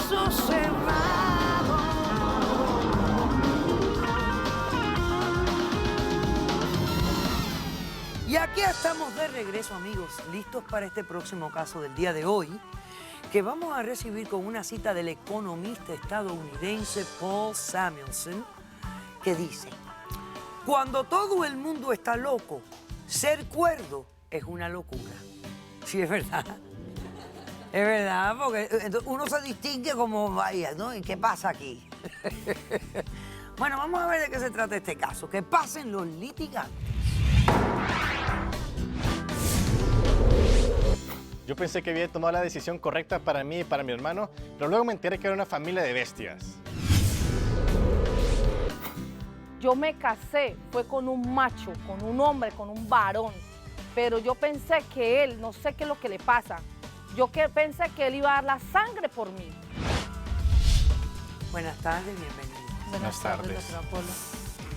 caso cerrado. Y aquí estamos de regreso, amigos, listos para este próximo caso del día de hoy, que vamos a recibir con una cita del economista estadounidense Paul Samuelson, que dice: cuando todo el mundo está loco, ser cuerdo es una locura. Sí, es verdad. Es verdad, porque uno se distingue como vaya, ¿no? ¿Y qué pasa aquí? Bueno, vamos a ver de qué se trata este caso. Que pasen los litigantes. Yo pensé que había tomado la decisión correcta para mí y para mi hermano, pero luego me enteré que era una familia de bestias. Yo me casé, fue con un macho, con un hombre, con un varón. Pero yo pensé que él, no sé qué es lo que le pasa, pensé que él iba a dar la sangre por mí. Buenas tardes, bienvenido. Buenas tardes. Doctora Polo.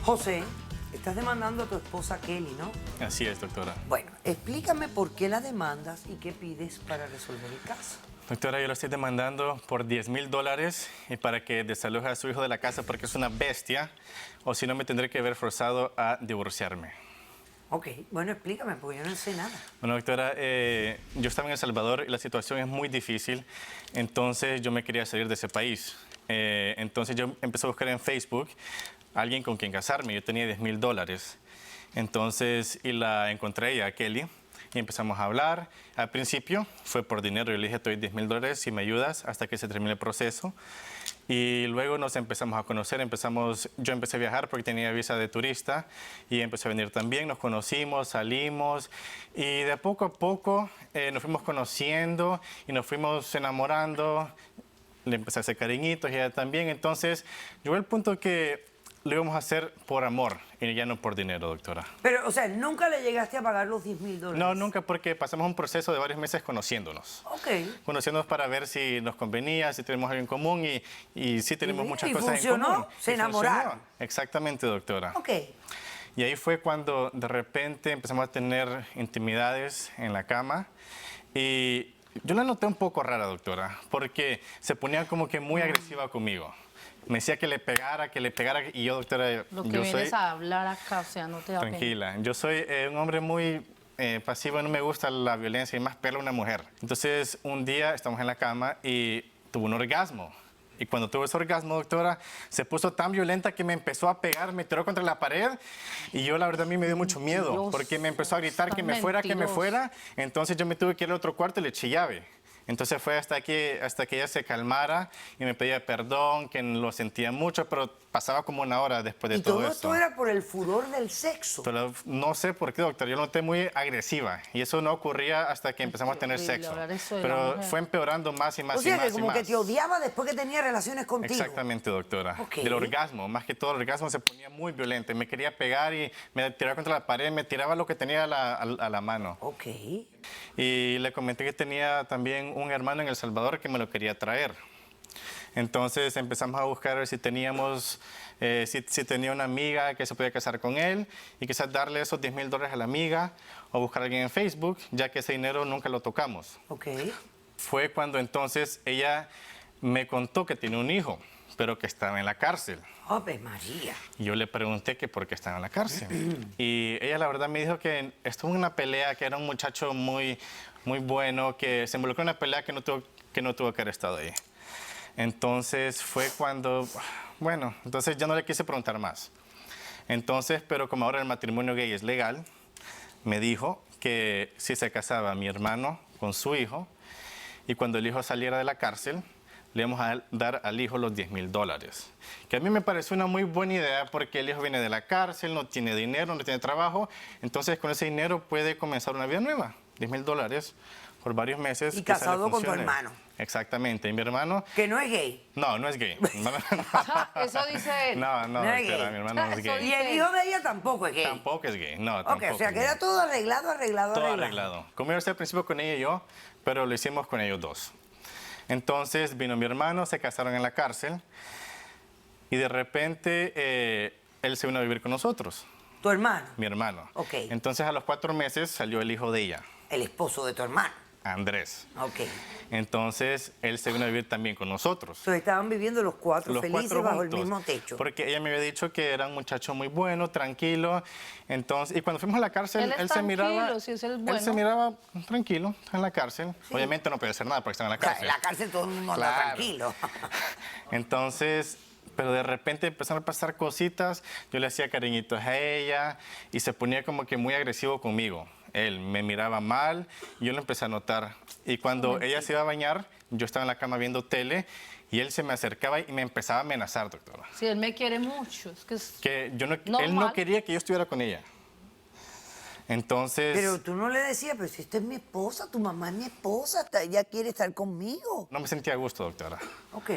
José, estás demandando a tu esposa Kelly, ¿no? Así es, doctora. Bueno, explícame por qué la demandas y qué pides para resolver el caso. Doctora, yo lo estoy demandando por $10,000 y para que desaloje a su hijo de la casa porque es una bestia, o si no me tendré que ver forzado a divorciarme. Ok, bueno, explícame, porque yo no sé nada. Bueno, doctora, yo estaba en El Salvador y la situación es muy difícil, entonces yo me quería salir de ese país. Entonces yo empecé a buscar en Facebook a alguien con quien casarme. Yo tenía $10,000. Entonces, y la encontré ella, Kelly, y empezamos a hablar. Al principio fue por dinero. Yo le dije, te doy $10,000 si me ayudas hasta que se termine el proceso. Y luego nos empezamos a conocer, yo empecé a viajar porque tenía visa de turista y empecé a venir también, nos conocimos, salimos y de poco a poco nos fuimos conociendo y nos fuimos enamorando, le empecé a hacer cariñitos y ella también, entonces llegó el punto que lo íbamos a hacer por amor y ya no por dinero, doctora. Pero, o sea, ¿nunca le llegaste a pagar los $10,000? No, nunca, porque pasamos un proceso de varios meses conociéndonos. Ok. Conociéndonos para ver si nos convenía, si tenemos algo en común y sí tenemos muchas cosas funcionó, en común. se Y enamoraron. funcionó. Exactamente, doctora. Ok. Y ahí fue cuando de repente empezamos a tener intimidades en la cama y yo la noté un poco rara, doctora, porque se ponía como que muy agresiva conmigo. Me decía que le pegara, y yo, doctora, Lo que yo vienes soy... a hablar acá, o sea, no te da pena. Tranquila, yo soy un hombre muy pasivo, no me gusta la violencia y más pegarle a una mujer. Entonces, un día estamos en la cama y tuvo un orgasmo. Y cuando tuvo ese orgasmo, doctora, se puso tan violenta que me empezó a pegar, me tiró contra la pared y yo, la verdad, a mí me dio mucho miedo Dios, porque me empezó a gritar que me fuera, que me mentiroso. fuera. Entonces yo me tuve que ir al otro cuarto y le eché llave. Entonces fue hasta que ella se calmara y me pedía perdón, que lo sentía mucho, pero pasaba como una hora después de Y todo todo esto. esto era por el furor del sexo. Pero no sé por qué, doctor. Yo lo noté muy agresiva y eso no ocurría hasta que empezamos a tener horrible sexo. hablar eso de la Pero mujer. fue empeorando más y más O y sea, más que como y más. que te odiaba después que tenía relaciones contigo. Exactamente, doctora. Ok. Del orgasmo, más que todo el orgasmo se ponía muy violento. Me quería pegar y me tiraba contra la pared, me tiraba lo que tenía a la mano. Ok. Y le comenté que tenía también un hermano en El Salvador que me lo quería traer. Entonces empezamos a buscar a ver si teníamos, si tenía una amiga que se podía casar con él y quizás darle esos $10,000 a la amiga o buscar a alguien en Facebook, ya que ese dinero nunca lo tocamos. Ok. Fue cuando entonces ella me contó que tiene un hijo, pero que estaba en la cárcel. ¡Ave María! Y yo le pregunté que por qué estaba en la cárcel. Y ella la verdad me dijo que estuvo en una pelea, que era un muchacho muy, muy bueno, que se involucró en una pelea que no tuvo que haber estado ahí. Entonces fue cuando, bueno, entonces ya no le quise preguntar más. Entonces, pero como ahora el matrimonio gay es legal, me dijo que si se casaba mi hermano con su hijo y cuando el hijo saliera de la cárcel, le íbamos a dar al hijo los $10,000. Que a mí me pareció una muy buena idea porque el hijo viene de la cárcel, no tiene dinero, no tiene trabajo. Entonces con ese dinero puede comenzar una vida nueva. $10,000 por varios meses. Y quizás le casado con tu funcione. hermano. Exactamente. Y mi hermano... Que no es gay. No, no es gay. No, Eso dice él. no, No es doctora, gay. mi hermano no es Eso gay. Y el hijo de ella tampoco es gay. Tampoco es gay, no, Ok, tampoco o sea, es que gay. era todo arreglado. Todo arreglado. Como iba a ser al principio con ella y yo, pero lo hicimos con ellos dos. Entonces vino mi hermano, se casaron en la cárcel y de repente él se vino a vivir con nosotros, Tu hermano, mi hermano. Ok. Entonces a los 4 meses salió el hijo de ella. el esposo de tu hermano. Andrés. Ok. Entonces, él se vino a vivir también con nosotros. Entonces estaban viviendo los cuatro Los felices cuatro bajo juntos, el mismo techo. Porque ella me había dicho que era un muchacho muy bueno, tranquilo. Entonces, y cuando fuimos a la cárcel, Él es se miraba, tranquilo, sí, él es bueno. él se miraba tranquilo en la cárcel. Obviamente no podía hacer nada porque estaba en la O sea, cárcel. en la cárcel todo el mundo anda Claro. tranquilo. Entonces, pero de repente empezaron a pasar cositas. Yo le hacía cariñitos a ella y se ponía como que muy agresivo conmigo. Él me miraba mal y yo lo empecé a notar. Y cuando ella se iba a bañar, yo estaba en la cama viendo tele y él se me acercaba y me empezaba a amenazar, doctora. Sí, él me quiere mucho. Es que es Que yo no, él no normal. quería que yo estuviera con ella. Entonces, Pero tú no le decías, pero si esta es mi esposa, tu mamá es mi esposa, ella quiere estar conmigo. no me sentía a gusto, doctora. Ok.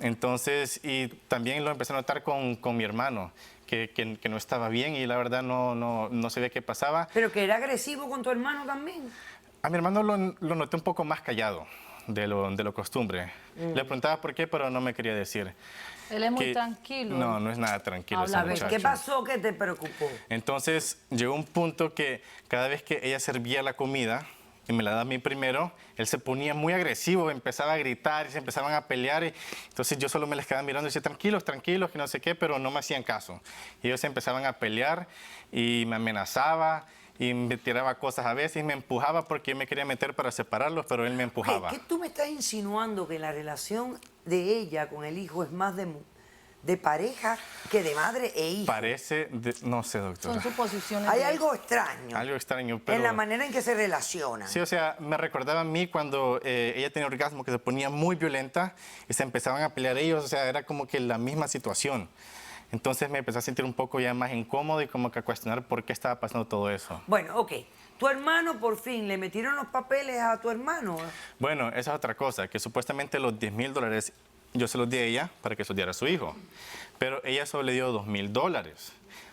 Entonces, y también lo empecé a notar con mi hermano, que no estaba bien y la verdad no sabía qué pasaba. Pero que era agresivo con tu hermano también. A mi hermano lo noté un poco más callado de lo costumbre. Le preguntaba por qué, pero no me quería decir. Él es muy Que- tranquilo. No, no es nada tranquilo ese Habla A ver, muchacho. ¿qué pasó que te preocupó? Entonces, llegó un punto que cada vez que ella servía la comida y me la daba a mí primero, él se ponía muy agresivo, empezaba a gritar y se empezaban a pelear. Entonces yo solo me les quedaba mirando y decía, tranquilos, tranquilos, que no sé qué, pero no me hacían caso. Y ellos se empezaban a pelear y me amenazaba y me tiraba cosas a veces y me empujaba porque yo me quería meter para separarlos, pero él me empujaba. ¿Qué tú me estás insinuando que la relación de ella con el hijo es más de pareja que de madre e hijo? Parece, no sé, Son doctora, suposiciones. Hay de él. algo extraño algo extraño, pero... en la manera en que se relacionan. Sí, o sea, me recordaba a mí cuando ella tenía orgasmo, que se ponía muy violenta y se empezaban a pelear ellos, o sea, era como que la misma situación. Entonces me empecé a sentir un poco ya más incómodo y como que a cuestionar por qué estaba pasando todo eso. Bueno, ok. Tu hermano por fin, ¿le metieron los papeles a tu hermano? Bueno, esa es otra cosa, que supuestamente los $10,000 yo se los di a ella para que se los diera a su hijo, pero ella solo le dio $2,000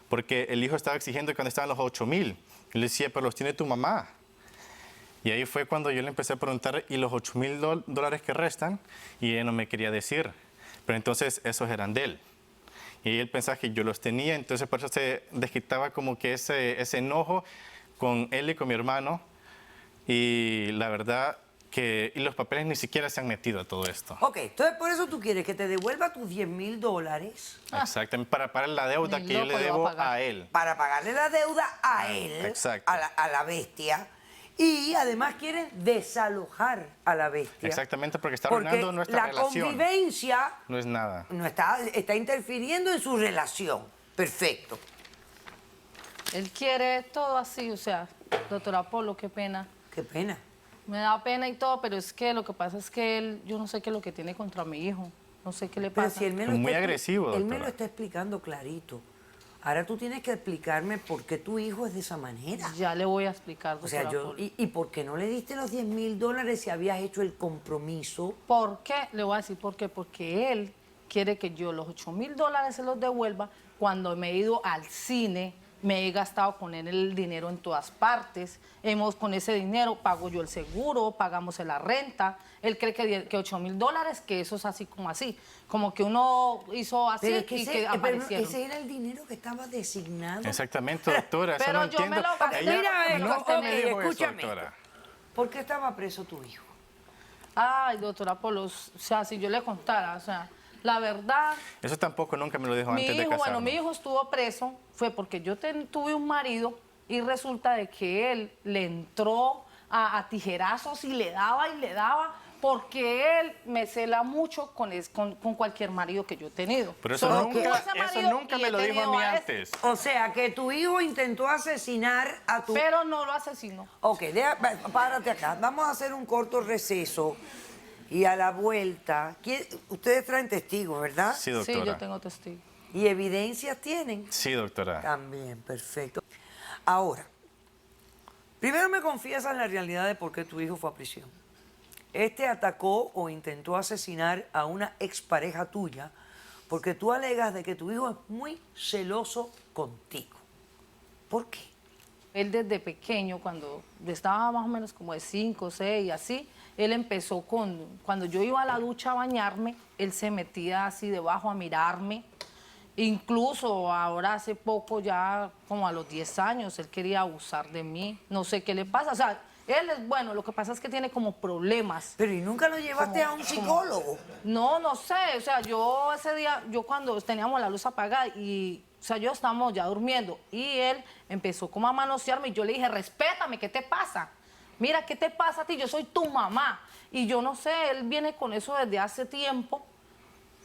porque el hijo estaba exigiendo que cuando estaban los 8,000, y le decía, pero los tiene tu mamá. Y ahí fue cuando yo le empecé a preguntar, ¿y los $8,000 que restan? Y ella no me quería decir. Pero entonces esos eran de él. Y él pensaba que yo los tenía, entonces por eso se desquitaba como que ese enojo con él y con mi hermano. Y la verdad que y los papeles ni siquiera se han metido a todo esto. Ok, entonces por eso tú quieres que te devuelva tus $10,000 Exactamente, para pagar la deuda Ni que yo le loco lo debo va a pagar. a él. para pagarle la deuda a él, Exacto. a la bestia, y además quieren desalojar a la bestia. Exactamente, porque está Porque arruinando nuestra la relación. convivencia No es nada. no está interfiriendo en su relación. Perfecto. Él quiere todo así, o sea, doctora Polo, qué pena. Qué pena. Me da pena y todo, pero es que lo que pasa es que él, yo no sé qué es lo que tiene contra mi hijo. No sé qué le Pero pasa. si él me lo Muy está agresivo, él me doctora. lo está explicando clarito. Ahora tú tienes que explicarme por qué tu hijo es de esa manera. Ya le voy a explicar, O sea, doctora Polo. ¿y por qué no le diste los $10,000 si habías hecho el compromiso? ¿Por qué? Le voy a decir por qué. Porque él quiere que yo los $8,000 se los devuelva cuando me he ido al cine, me he gastado con él el dinero en todas partes. Con ese dinero pago yo el seguro, pagamos la renta. Él cree que $8,000, que eso es así como así. Como que uno hizo así Pero es que y ese, que pero aparecieron. ese era el dinero que estaba designado. Exactamente, doctora. Eso Pero no yo me entiendo. lo gasté. Ella Mira, nunca ok, me dijo eso, escúchame. doctora. ¿Por qué estaba preso tu hijo? Ay, doctora Polo, o sea, si yo le contara, o sea, la verdad, Eso tampoco nunca me lo dijo mi antes de hijo, casarnos. bueno, mi hijo estuvo preso, fue porque yo tuve un marido y resulta de que él le entró a tijerazos y le daba, porque él me cela mucho con cualquier marido que yo he tenido. Pero eso Solo nunca, tuvo ese eso marido nunca y me he lo dijo a tenido mí este. antes. O sea, que tu hijo intentó asesinar a tu... Pero no lo asesinó. Ok, párate acá. Vamos a hacer un corto receso y a la vuelta... Ustedes traen testigos, ¿verdad? Sí, Sí, doctora. yo tengo testigo. ¿Y evidencias tienen? Sí, doctora. También, perfecto. Ahora, primero me confiesas la realidad de por qué tu hijo fue a prisión. Este atacó o intentó asesinar a una expareja tuya porque tú alegas de que tu hijo es muy celoso contigo. ¿Por qué? Él desde pequeño, cuando estaba más o menos como de 5, 6, así, él empezó cuando yo iba a la ducha a bañarme, él se metía así debajo a mirarme. Incluso ahora hace poco, ya como a los 10 años, él quería abusar de mí. No sé qué le pasa. O sea, Él es bueno, lo que pasa es que tiene como problemas. Pero ¿y nunca lo llevaste a un psicólogo? No, no sé, o sea, yo ese día, yo cuando teníamos la luz apagada y, o sea, yo estábamos ya durmiendo y él empezó como a manosearme y yo le dije, respétame, ¿qué te pasa? Mira, ¿qué te pasa a ti? Yo soy tu mamá. Y yo no sé, él viene con eso desde hace tiempo.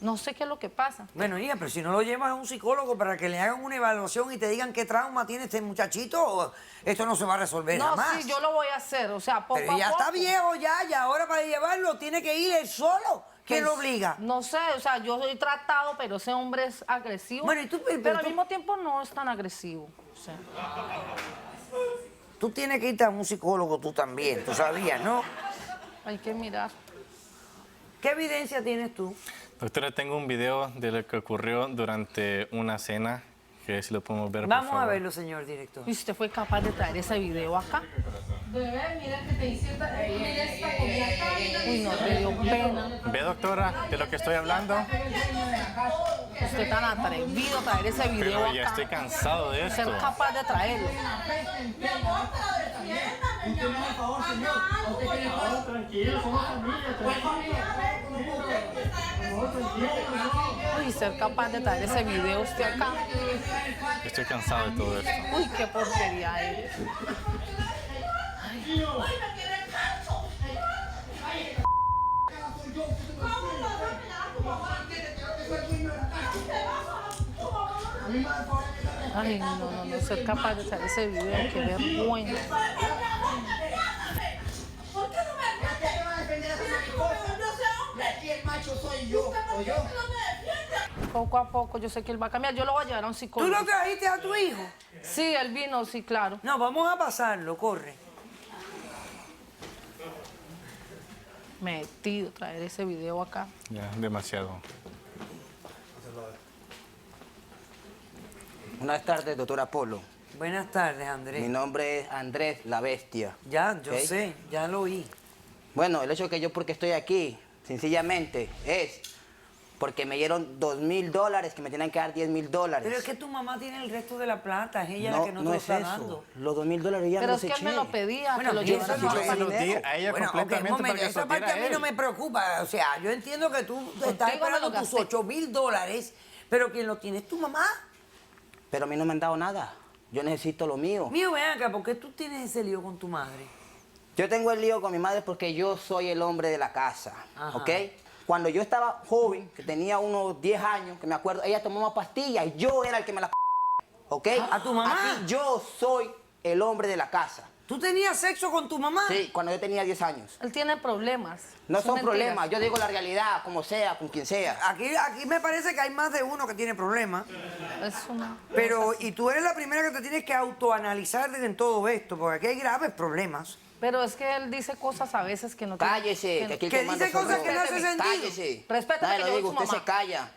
No sé qué es lo que pasa. Bueno, hija, pero si no lo llevas a un psicólogo para que le hagan una evaluación y te digan qué trauma tiene este muchachito, esto no se va a resolver No, jamás. sí, yo lo voy a hacer, o sea, poco Pero a ya poco. está viejo ya, y ahora para llevarlo tiene que ir él solo. ¿Quién lo Pues, obliga? No sé, o sea, yo soy tratado, pero ese hombre es agresivo. Bueno, y tú, pero al tú- mismo tiempo no es tan agresivo. O sea, Tú tienes que irte a un psicólogo tú también, tú sabías, ¿no? hay que mirar. ¿Qué evidencia tienes tú? Doctora, tengo un video de lo que ocurrió durante una cena, que si lo podemos ver, por Vamos a favor. verlo, señor director. ¿Y usted fue capaz de traer ese video acá? Bebé, mira que te hice esta comida. Uy, no, te dio pena. ¿Ve, doctora, de lo que estoy hablando? Usted tan atrevido a traer ese video Pero acá. ya estoy cansado de esto. Ser capaz de traerlo. Uy, ser capaz de traer ese video usted acá. Estoy cansado de todo esto. Uy, qué porquería es. Ay, no, ser capaz de traer ese video, qué vergüenza. ¿Por qué no me defender así mi cosa? Yo soy hombre. Aquí el macho soy yo, o yo. Poco a poco, yo sé que él va a cambiar. Yo lo voy a llevar a un ¿Tú psicólogo. lo trajiste a tu hijo? Sí, él vino, sí, claro. No, vamos a pasarlo, corre. Metido traer ese video acá. Ya, demasiado. Buenas tardes, doctora Polo. Buenas tardes, Mi Andrés. nombre es Andrés la Bestia. Ya, yo ¿Ok? sé, ya lo oí. Bueno, el hecho que yo porque estoy aquí, sencillamente, es porque me dieron $2.000 que me tenían que dar $10.000. Pero es que tu mamá tiene el resto de la plata, es ella la no, que no, no te lo es está eso. dando. Los $2.000 ya Pero me es que los él me eché. lo pedía, Bueno, que lo y llevara eso a no su es- papá. se lo di a ella Bueno, ok, completamente un momento, para que se esa lo parte diera a mí él. no me preocupa. O sea, yo entiendo que tú estás Contigo me esperando lo tus gasté. $8.000, pero quien lo tiene es tu mamá. Pero a mí no me han dado nada. Yo necesito lo mío. Mío, ven acá, ¿por qué tú tienes ese lío con tu madre? Yo tengo el lío con mi madre porque yo soy el hombre de la casa, Ajá. ¿ok? Cuando yo estaba joven, que tenía unos 10 años, que me acuerdo, ella tomaba pastillas y yo era el que me las ¿ok? ¿A tu mamá? Aquí yo soy el hombre de la casa. ¿Tú tenías sexo con tu mamá? Sí, cuando yo tenía 10 años. Él tiene problemas. No son mentiras. problemas, yo digo la realidad, como sea, con quien sea. Aquí me parece que hay más de uno que tiene problemas. Es una... Pero, y tú eres la primera que te tienes que autoanalizar en todo esto, porque aquí hay graves problemas. Pero es que él dice cosas a veces que no tiene- Cállese, que aquí el que que manda dice soy cosas yo. que no hace sentido. Cállese. Respétame, Nadie que lo yo soy digo, su usted mamá. se calla.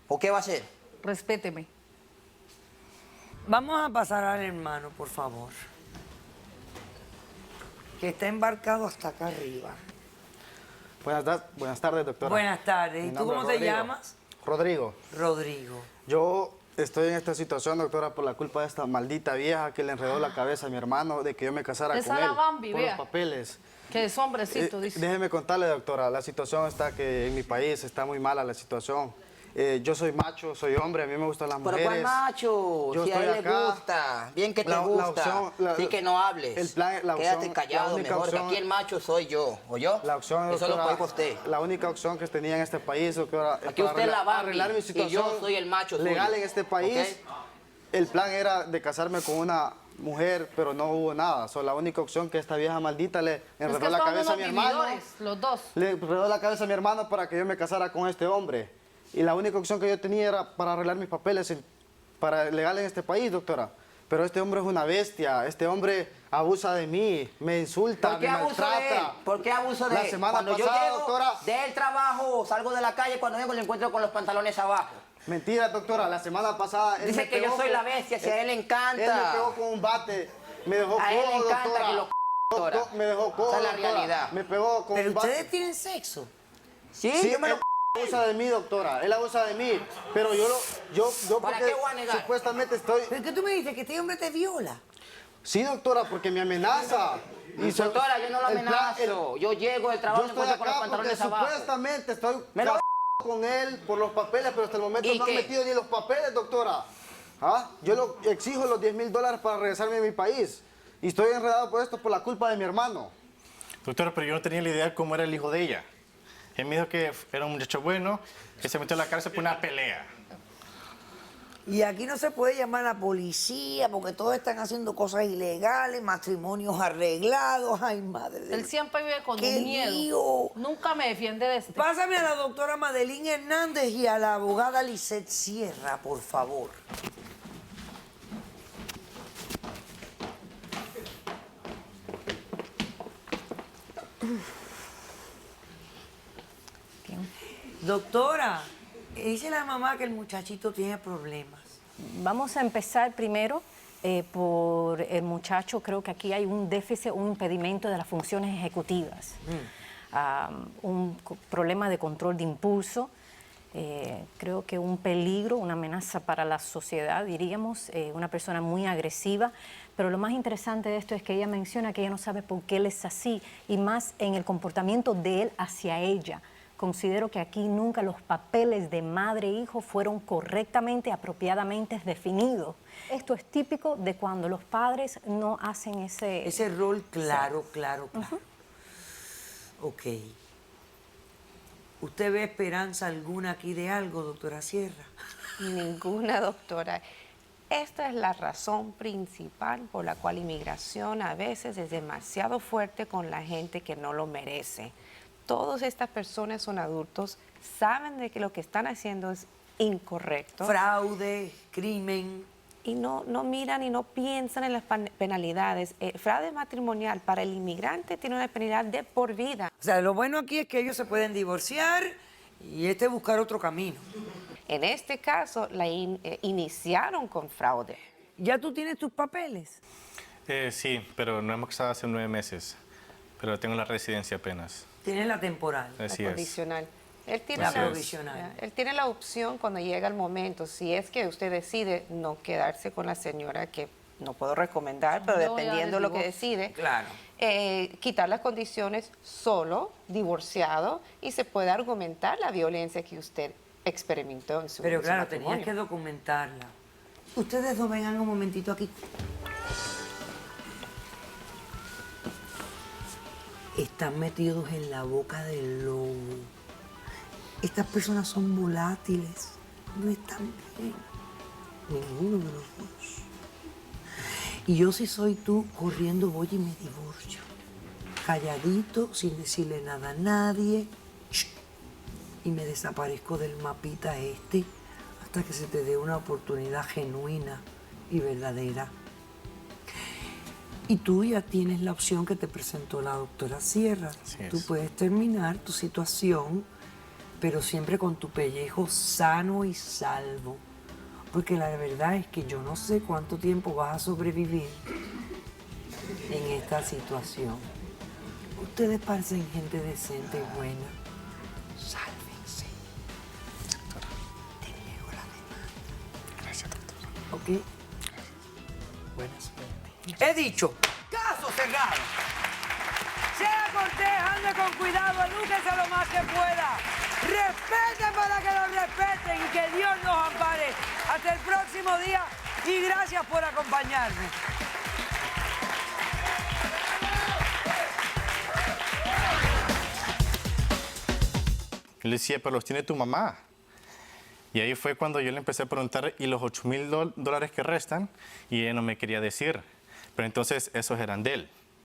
¿O qué va a hacer? Respéteme. Vamos a pasar al hermano, por favor. Que está embarcado hasta acá arriba. Buenas tardes, doctora. Buenas tardes. Mi ¿Y tú nombre cómo es te Rodrigo. llamas? Rodrigo. Rodrigo. Yo estoy en esta situación, doctora, por la culpa de esta maldita vieja que le enredó la cabeza a mi hermano de que yo me casara Esa con la él Bambi, por vea. los papeles. Que es hombrecito, dice. Déjeme contarle, doctora, la situación está que en mi país está muy mala la situación. Yo soy macho, soy hombre, a mí me gustan las Pero mujeres. ¿cuál macho? Yo Si a estoy él le acá. gusta, bien que te La gusta. opción, sí que no hables. el plan- la Quédate opción- callado la única mejor, opción- que aquí el macho soy yo. ¿Oyó? La opción, Eso doctora, lo oiga usted. la única opción que tenía en este país, doctora, Aquí para usted es la Bambi arreglar mi y situación yo soy el macho suyo, legal en este país. ¿ok? El plan era de casarme con una mujer, pero no hubo nada. La única opción que esta vieja maldita le Es enredó que la son cabeza a unos mi hermano. vividores, los dos. Le enredó la cabeza a mi hermano para que yo me casara con este hombre. Y la única opción que yo tenía era para arreglar mis papeles para legal en este país, doctora. Pero este hombre es una bestia. Este hombre abusa de mí, me insulta, ¿Por qué me abuso de él? maltrata. ¿Por qué abuso de La él? semana Cuando yo pasada, llego doctora. del trabajo, salgo de la calle, cuando vengo le encuentro con los pantalones abajo. Mentira, doctora. La semana pasada él Dice me que yo pegó soy con- la bestia, si a él le encanta. Él me pegó con un bate. Me dejó A él le cojo, encanta doctora. que lo doctora. Me dejó cojo, Esa es la doctora. realidad. Me pegó con Pero un bate. ustedes tienen sexo. Sí, Sí, yo me lo... él abusa de mí, doctora. Él abusa de mí. Pero yo ¿Para porque qué voy a negar? supuestamente estoy... ¿Pero qué tú me dices? ¿Que este hombre te viola? Sí, doctora, porque me amenaza. Doctora, yo no lo el plan- amenazo. Yo llego del trabajo Yo y me estoy encuentro con los acá porque pantalones abajo. supuestamente estoy Me lo- con él por los papeles, pero hasta el momento ¿Y no han qué? metido ni los papeles, doctora. ¿Ah? Yo exijo los $10,000 para regresarme a mi país. Y estoy enredado por esto por la culpa de mi hermano. Doctora, pero yo no tenía la idea de cómo era el hijo de ella. Él me dijo que era un muchacho bueno, que se metió a la cárcel por una pelea. Y aquí no se puede llamar a la policía porque todos están haciendo cosas ilegales, matrimonios arreglados. Ay, madre de Él siempre vive con ¡Qué un miedo. lío! Nunca me defiende de este. Pásame a la doctora Madeline Hernández y a la abogada Lisette Sierra, por favor. Doctora, dice la mamá que el muchachito tiene problemas. Vamos a empezar primero por el muchacho. Creo que aquí hay un déficit, un impedimento de las funciones ejecutivas. Problema de control de impulso. Creo que un peligro, una amenaza para la sociedad, diríamos, una persona muy agresiva. Pero lo más interesante de esto es que ella menciona que ella no sabe por qué él es así, y más en el comportamiento de él hacia ella. Considero que aquí nunca los papeles de madre e hijo fueron correctamente, apropiadamente definidos. Esto es típico de cuando los padres no hacen Ese rol claro. Ok. ¿Usted ve esperanza alguna aquí de algo, doctora Sierra? Ninguna, doctora. Esta es la razón principal por la cual inmigración a veces es demasiado fuerte con la gente que no lo merece. Todas estas personas son adultos, saben de que lo que están haciendo es incorrecto. Fraude, crimen. Y no miran y no piensan en las penalidades. Fraude matrimonial para el inmigrante tiene una penalidad de por vida. O sea, lo bueno aquí es que ellos se pueden divorciar y buscar otro camino. En este caso, la iniciaron con fraude. ¿Ya tú tienes tus papeles? Sí, pero no hemos casado hace 9 meses. Pero tengo la residencia apenas. Tienes la temporal. Así La es. provisional. Él tiene, La la, provisional. él tiene la opción cuando llega el momento, si es que usted decide no quedarse con la señora, que no puedo recomendar, pero Yo voy a dependiendo de lo que divorcio. decide, Claro. quitar las condiciones solo, divorciado, y se puede argumentar la violencia que usted experimentó en su Pero en su claro, matrimonio. tenías que documentarla. Ustedes dos vengan un momentito aquí. Están metidos en la boca del lobo. Estas personas son volátiles. No están bien. Ninguno de los dos. Y yo, si soy tú, corriendo voy y me divorcio. Calladito, sin decirle nada a nadie. Y me desaparezco del mapita hasta que se te dé una oportunidad genuina y verdadera. Y tú ya tienes la opción que te presentó la doctora Sierra. Así Tú es. puedes terminar tu situación, pero siempre con tu pellejo sano y salvo. Porque la verdad es que yo no sé cuánto tiempo vas a sobrevivir en esta situación. Ustedes parecen gente decente y buena. Sálvense. Te niego la demanda. Gracias, doctor. ¿Ok? Buena suerte. He dicho, caso cerrado. Sea cortés, ande con cuidado, edúquese lo más que pueda. Respete para que lo respeten y que Dios nos ampare. Hasta el próximo día y gracias por acompañarme. Yo le decía, pero los tiene tu mamá. Y ahí fue cuando yo le empecé a preguntar, ¿y los $8,000 que restan? Y ella no me quería decir. Pero entonces esos eran de él.